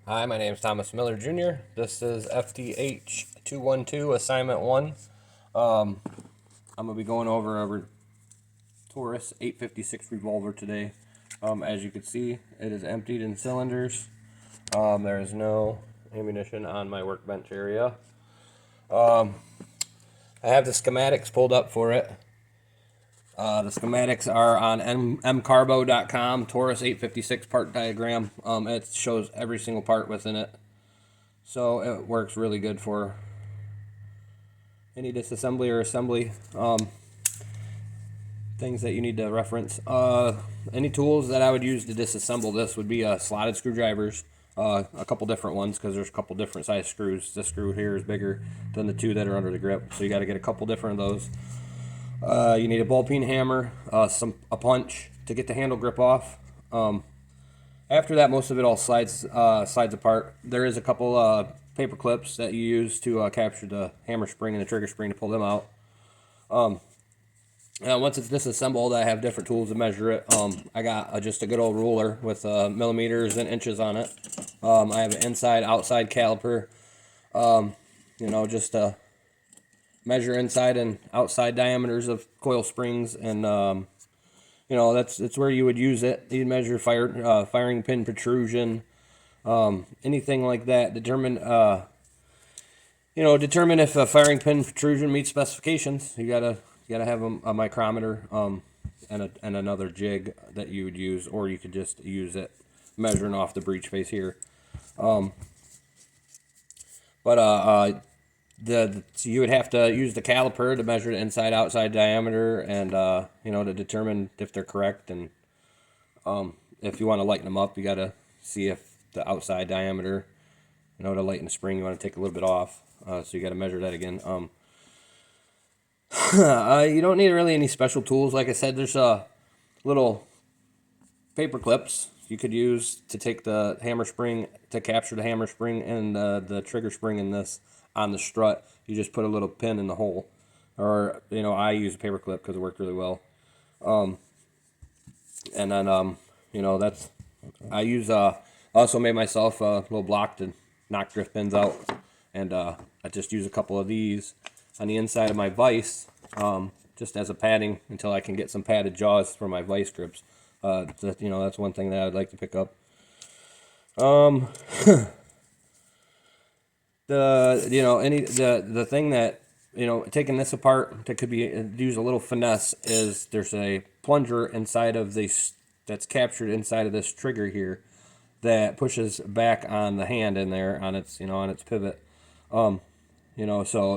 Hi, my name is Thomas Miller Jr. This is FDH 212 Assignment 1. I'm going to be going over a Taurus 856 revolver today. As you can see, it is emptied in cylinders. There is no ammunition on my workbench area. I have the schematics pulled up for it. The schematics are on mcarbo.com, Taurus 856 part diagram. It shows every single part within it. So it works really good for any disassembly or assembly things that you need to reference. Any tools that I would use to disassemble this would be slotted screwdrivers, a couple different ones because there's a couple different size screws. This screw here is bigger than the two that are under the grip, so you got to get a couple different of those. You need a ball peen hammer, a punch to get the handle grip off. After that, most of it all slides apart. There is a couple paper clips that you use to capture the hammer spring and the trigger spring to pull them out. Once it's disassembled, I have different tools to measure it. I got just a good old ruler with millimeters and inches on it. I have an inside, outside caliper, just to measure inside and outside diameters of coil springs, and that's where you would use it. You measure firing pin protrusion, anything like that. Determine if a firing pin protrusion meets specifications. You gotta have a micrometer and another jig that you would use, or you could just use it measuring off the breech face here. So you would have to use the caliper to measure the inside outside diameter, and to determine if they're correct. And if you want to lighten them up, you got to see if the outside diameter, to lighten the spring, you want to take a little bit off. So you got to measure that again. You don't need really any special tools. Like I said, there's little paper clips you could use to take the hammer spring, to capture the hammer spring and the trigger spring in this on the strut. You just put a little pin in the hole, or I use a paper clip because it worked really well. And then that's I use also made myself a little block to knock drift pins out, and I just use a couple of these on the inside of my vise, just as a padding until I can get some padded jaws for my vise grips. That's one thing that I'd like to pick up. The thing that taking this apart that could be use a little finesse is there's a plunger inside of this that's captured inside of this trigger here that pushes back on the hand in there on its pivot. So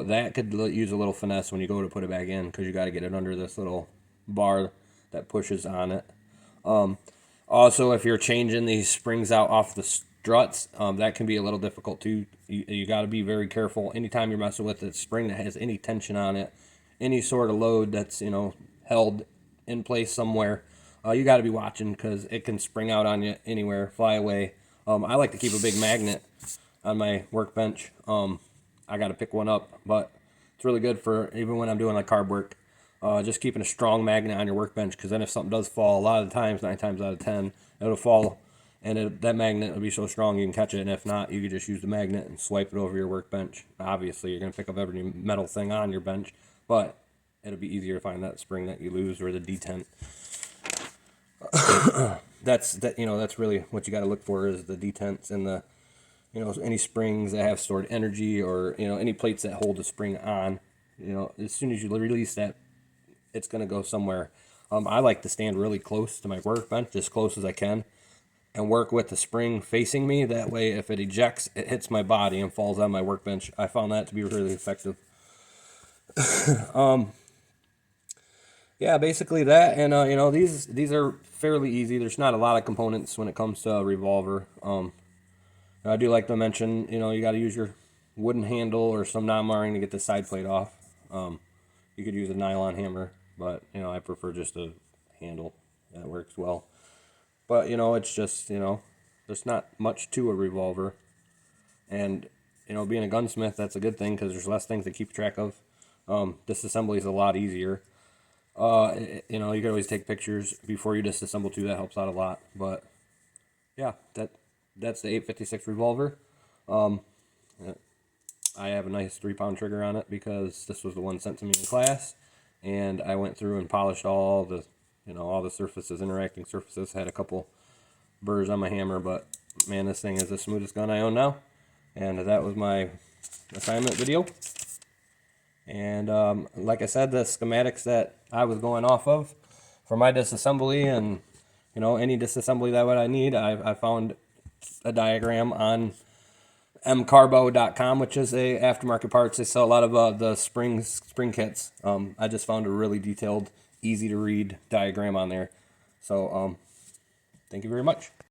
that could use a little finesse when you go to put it back in, because you got to get it under this little bar that pushes on it. Also, if you're changing these springs out off the struts, that can be a little difficult too. You got to be very careful anytime you're messing with a spring that has any tension on it, any sort of load that's held in place somewhere. You got to be watching, because it can spring out on you anywhere, fly away. I like to keep a big magnet on my workbench. I got to pick one up, but it's really good for even when I'm doing like carb work. Just keeping a strong magnet on your workbench, because then if something does fall, a lot of the times, 9 times out of 10, it'll fall, and that magnet will be so strong you can catch it. And if not, you can just use the magnet and swipe it over your workbench. Obviously, you're going to pick up every metal thing on your bench, but it'll be easier to find that spring that you lose, or the detent. That's really what you got to look for, is the detents and the any springs that have stored energy, or any plates that hold the spring on. As soon as you release that, it's going to go somewhere. I like to stand really close to my workbench, as close as I can, and work with the spring facing me. That way, if it ejects, it hits my body and falls on my workbench. I found that to be really effective. Yeah, basically that. And these are fairly easy. There's not a lot of components when it comes to a revolver. I do like to mention, you got to use your wooden handle or some non-marring to get the side plate off. You could use a nylon hammer, but I prefer just a handle. That works well. But it's just there's not much to a revolver, and being a gunsmith, that's a good thing, because there's less things to keep track of. Disassembly is a lot easier. You can always take pictures before you disassemble too. That helps out a lot. But yeah, that's the 856 revolver. I have a nice 3-pound trigger on it because this was the one sent to me in class, and I went through and polished all the, all the surfaces, interacting surfaces. Had a couple burrs on my hammer, but man, this thing is the smoothest gun I own now. And that was my assignment video. And like I said, the schematics that I was going off of for my disassembly, and any disassembly that what I need, I found a diagram on mcarbo.com, which is a aftermarket parts. They sell a lot of the spring kits. I just found a really detailed, easy to read diagram on there. So thank you very much.